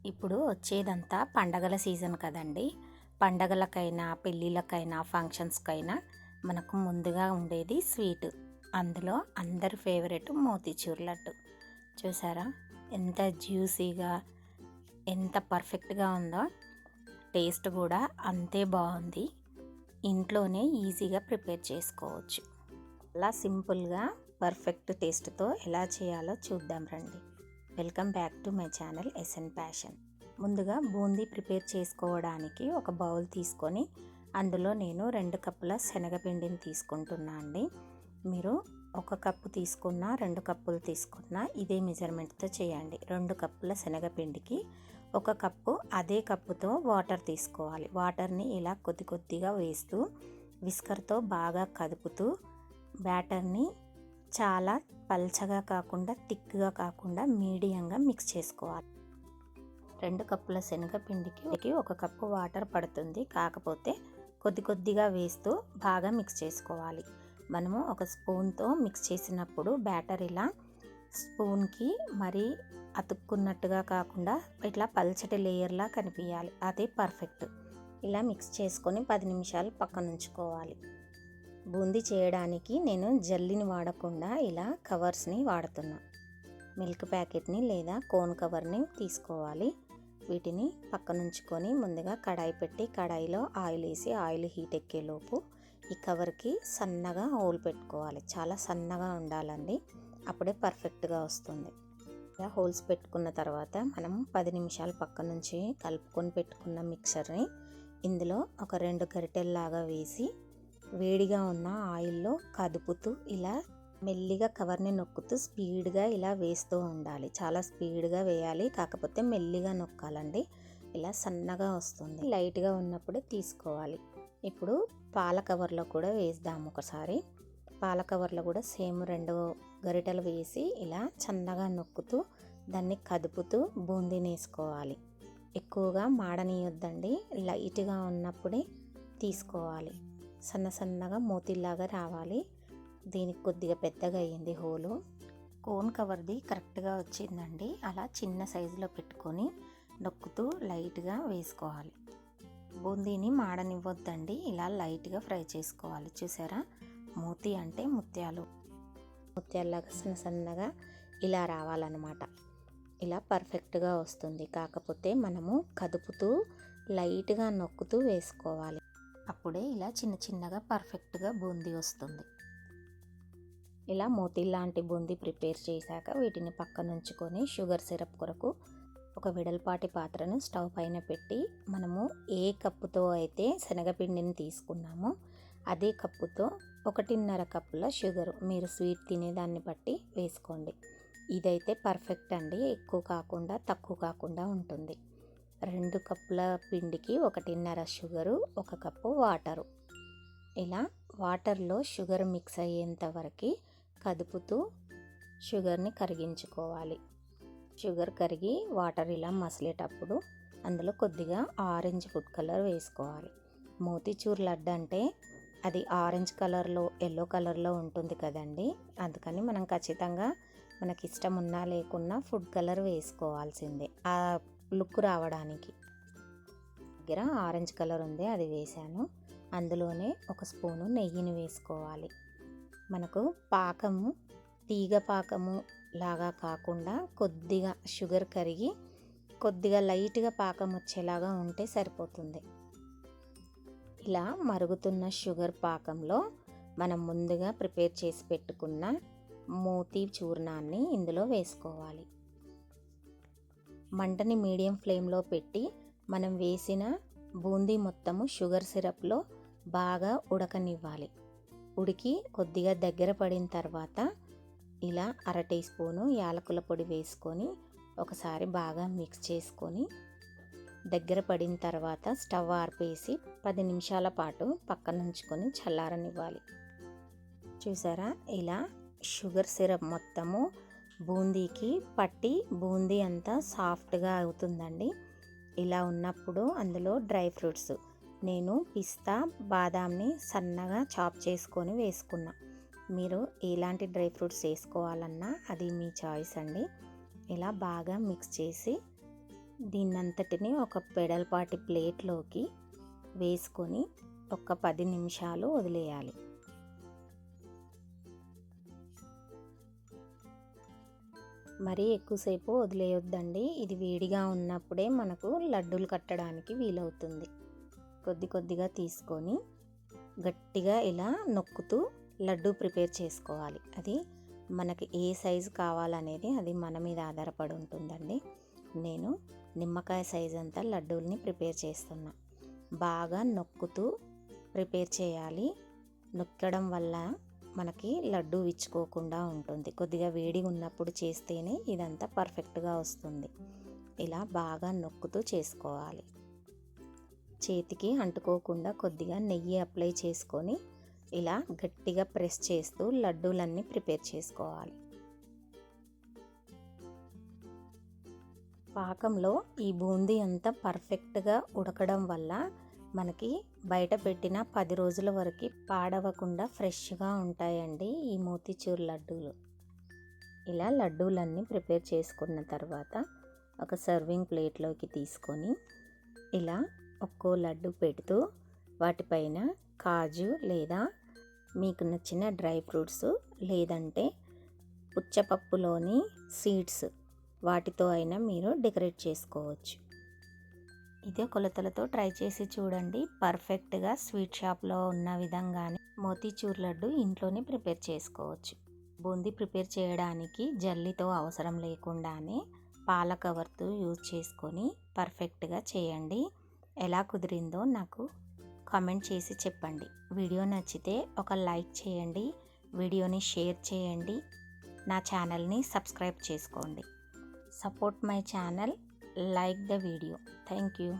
ఇప్పుడు వచ్చేదంతా పండగల సీజన్ కదండి. పండగలకైనా, పెళ్ళిళ్ళకైనా, ఫంక్షన్స్‌కైనా మనకు ముందుగా ఉండేది స్వీట్. అందులో అందరి ఫేవరెట్ మోతీచూర్ లడ్డు. చూసారా? ఎంత జ్యూసీగా, ఎంత పర్ఫెక్ట్‌గా ఉందో. టేస్ట్ కూడా అంతే బాగుంది. ఇంట్లోనే ఈజీగా ప్రిపేర్ చేసుకోవచ్చు. అలా సింపుల్గా పర్ఫెక్ట్ టేస్ట్తో ఎలా చేయాలో చూద్దాం రండి. Welcome back to my channel SN passion. ముందుగా బూందీ ప్రిపేర్ చేసుకోవడానికి ఒక బౌల్ తీసుకొని అందులో నేను 2 కప్పుల శనగపిండిని తీసుకుంటున్నా అండి. మీరు 1 కప్పు తీసుకున్నా 2 కప్పులు తీసుకున్నా ఇదే మెజర్మెంట్తో చేయండి. 2 కప్పుల శనగపిండికి 1 కప్పు అదే కప్పుతో వాటర్ తీసుకోవాలి. వాటర్ని ఇలా కొద్ది కొద్దిగా వేస్తూ విస్కర్తో బాగా కదుపుతూ బ్యాటర్ని చాలా పల్చగా కాకుండా థిక్గా కాకుండా మీడియంగా మిక్స్ చేసుకోవాలి. 2 కప్పుల శనగపిండికి 1 కప్పు వాటర్ పడుతుంది. కాకపోతే కొద్ది కొద్దిగా వేస్తూ బాగా మిక్స్ చేసుకోవాలి. మనము ఒక స్పూన్తో మిక్స్ చేసినప్పుడు బ్యాటర్ ఇలా స్పూన్కి మరీ అతుక్కున్నట్టుగా కాకుండా ఇట్లా పల్చటి లేయర్లా కనిపించాలి. అదే పర్ఫెక్ట్. ఇలా మిక్స్ చేసుకొని 10 నిమిషాలు పక్కన ఉంచుకోవాలి. బూందీ చేయడానికి నేను జల్లిని వాడకుండా ఇలా కవర్స్ని వాడుతున్నా. మిల్క్ ప్యాకెట్ని లేదా కోన్ కవర్ని తీసుకోవాలి. వీటిని పక్కన ఉంచుకొని ముందుగా కడాయి పెట్టి కడాయిలో ఆయిల్ వేసి ఆయిల్ హీట్ ఎక్కేలోపు ఈ కవర్కి సన్నగా హోల్ పెట్టుకోవాలి. చాలా సన్నగా ఉండాలండి, అప్పుడే పర్ఫెక్ట్గా వస్తుంది. ఇలా హోల్స్ పెట్టుకున్న తర్వాత మనం 10 నిమిషాలు పక్క నుంచి కలుపుకొని పెట్టుకున్న మిక్చర్ని ఇందులో ఒక 2 గరిటెల్లాగా వేసి వేడిగా ఉన్న ఆయిల్లో కదుపుతూ ఇలా మెల్లిగా కవర్ని నొక్కుతూ స్పీడ్గా ఇలా వేస్తూ ఉండాలి. చాలా స్పీడ్గా వేయాలి, కాకపోతే మెల్లిగా నొక్కాలండి. ఇలా సన్నగా వస్తుంది. లైట్గా ఉన్నప్పుడే తీసుకోవాలి. ఇప్పుడు పాల కవర్లో కూడా వేద్దాము ఒకసారి. పాల కవర్లో కూడా సేమ్ 2 గరిటెలు వేసి ఇలా సన్నగా నొక్కుతూ దాన్ని కదుపుతూ బూందీని వేసుకోవాలి. ఎక్కువగా మాడనీయొద్దండి, లైట్గా ఉన్నప్పుడే తీసుకోవాలి. సన్నగా మోతీలాగా రావాలి. దీనికి కొద్దిగా పెద్దగా అయ్యింది హోలు. కోన్ కవర్ది కరెక్ట్గా వచ్చిందండి. అలా చిన్న సైజులో పెట్టుకొని నొక్కుతూ లైట్గా వేసుకోవాలి. బూందీని మాడనివ్వద్దండి, ఇలా లైట్గా ఫ్రై చేసుకోవాలి. చూసారా? మోతీ అంటే ముత్యాల్లాగా సన్నగా ఇలా రావాలన్నమాట. ఇలా పర్ఫెక్ట్గా వస్తుంది. కాకపోతే మనము కదుపుతూ లైట్గా నొక్కుతూ వేసుకోవాలి. అప్పుడే ఇలా చిన్నగా పర్ఫెక్ట్గా బూందీ వస్తుంది. ఇలా మోతీ లాంటి బూందీ ప్రిపేర్ చేశాక వీటిని పక్కన ఉంచుకొని షుగర్ సిరప్ కొరకు ఒక వెడల్పాటి పాత్రను స్టవ్ పైన పెట్టి మనము ఏ కప్పుతో అయితే శనగపిండిని తీసుకున్నామో అదే కప్పుతో 1.5 కప్పుల షుగర్, మీరు స్వీట్ తినేదాన్ని బట్టి వేసుకోండి. ఇదైతే పర్ఫెక్ట్ అండి, ఎక్కువ కాకుండా తక్కువ కాకుండా ఉంటుంది. 2 కప్పుల పిండికి 1.5 షుగరు, 1 కప్పు వాటరు. ఇలా వాటర్లో షుగర్ మిక్స్ అయ్యేంత వరకు కదుపుతూ షుగర్ని కరిగించుకోవాలి. షుగర్ కరిగి వాటర్ ఇలా మసిలేటప్పుడు అందులో కొద్దిగా ఆరెంజ్ ఫుడ్ కలర్ వేసుకోవాలి. మోతీచూర్ లడ్డు అంటే అది ఆరెంజ్ కలర్లో, ఎల్లో కలర్లో ఉంటుంది కదండి. అందుకని మనం ఖచ్చితంగా మనకి ఇష్టం ఉన్నా లేకున్నా ఫుడ్ కలర్ వేసుకోవాల్సిందే ఆ లుక్ రావడానికి. దగ్గర ఆరెంజ్ కలర్ ఉంది, అది వేసాను. అందులోనే 1 స్పూను నెయ్యిని వేసుకోవాలి. మనకు పాకము తీగ పాకము లాగా కాకుండా కొద్దిగా షుగర్ కరిగి కొద్దిగా లైట్గా పాకం వచ్చేలాగా ఉంటే సరిపోతుంది. ఇలా మరుగుతున్న షుగర్ పాకంలో మనం ముందుగా ప్రిపేర్ చేసి పెట్టుకున్న మోతీ చూర్ణాన్ని ఇందులో వేసుకోవాలి. మంటని మీడియం ఫ్లేమ్లో పెట్టి మనం వేసిన బూందీ మొత్తము షుగర్ సిరప్లో బాగా ఉడకనివ్వాలి. ఉడికి కొద్దిగా దగ్గర పడిన తర్వాత ఇలా 1/2 టీ స్పూను యాలకుల పొడి వేసుకొని ఒకసారి బాగా మిక్స్ చేసుకొని దగ్గర పడిన తర్వాత స్టవ్ ఆర్పేసి 10 నిమిషాల పాటు పక్కన ఉంచుకొని చల్లారనివ్వాలి. చూసారా? ఇలా షుగర్ సిరప్ మొత్తము బూందీకి పట్టి బూందీ అంతా సాఫ్ట్గా అవుతుందండి. ఇలా ఉన్నప్పుడు అందులో డ్రై ఫ్రూట్స్ నేను పిస్తా, బాదాంని సన్నగా చాప్ చేసుకొని వేసుకున్నా. మీరు ఎలాంటి డ్రై ఫ్రూట్స్ వేసుకోవాలన్నా అది మీ చాయిస్ అండి. ఇలా బాగా మిక్స్ చేసి దీన్నంతటిని ఒక పెడల్పాటి ప్లేట్లోకి వేసుకొని ఒక 10 నిమిషాలు వదిలేయాలి. మరీ ఎక్కువసేపు వదిలేయొద్దండి. ఇది వేడిగా ఉన్నప్పుడే మనకు లడ్డూలు కట్టడానికి వీలవుతుంది. కొద్ది కొద్దిగా తీసుకొని గట్టిగా ఇలా నొక్కుతూ లడ్డు ప్రిపేర్ చేసుకోవాలి. అది మనకి ఏ సైజు కావాలనేది అది మన మీద ఆధారపడి ఉంటుందండి. నేను నిమ్మకాయ సైజ్ అంతా లడ్డూల్ని ప్రిపేర్ చేస్తున్నా. బాగా నొక్కుతూ ప్రిపేర్ చేయాలి. నొక్కడం వల్ల మనకి లడ్డు విచ్చుకోకుండా ఉంటుంది. కొద్దిగా వేడిగా ఉన్నప్పుడు చేస్తేనే ఇదంతా పర్ఫెక్ట్గా వస్తుంది. ఇలా బాగా నొక్కుతూ చేసుకోవాలి. చేతికి అంటుకోకుండా కొద్దిగా నెయ్యి అప్లై చేసుకొని ఇలా గట్టిగా ప్రెస్ చేస్తూ లడ్డూలన్నీ ప్రిపేర్ చేసుకోవాలి. పాకంలో ఈ బూందీ అంతా పర్ఫెక్ట్గా ఉడకడం వల్ల మనకి బయట పెట్టిన 10 రోజుల వరకు పాడవకుండా ఫ్రెష్గా ఉంటాయండి ఈ మోతీచూర్ లడ్డూలు. ఇలా లడ్డూలన్నీ ప్రిపేర్ చేసుకున్న తర్వాత ఒక సర్వింగ్ ప్లేట్లోకి తీసుకొని ఇలా ఒక్కో లడ్డు పెడుతూ వాటిపైన కాజు లేదా మీకు నచ్చిన డ్రై ఫ్రూట్స్ లేదంటే పుచ్చపప్పులోని సీడ్స్ వాటితో అయినా మీరు డెకరేట్ చేసుకోవచ్చు. ఇదే కొలతలతో ట్రై చేసి చూడండి. పర్ఫెక్ట్గా స్వీట్ షాప్లో ఉన్న విధంగానే మోతీచూర్ లడ్డు ఇంట్లోనే ప్రిపేర్ చేసుకోవచ్చు. బూందీ ప్రిపేర్ చేయడానికి జల్లితో అవసరం లేకుండానే పాల కవర్తో యూజ్ చేసుకొని పర్ఫెక్ట్గా చేయండి. ఎలా కుదిరిందో నాకు కామెంట్ చేసి చెప్పండి. వీడియో నచ్చితే ఒక లైక్ చేయండి, వీడియోని షేర్ చేయండి, నా ఛానల్ని సబ్స్క్రైబ్ చేసుకోండి. Support my channel, like the video. Thank you.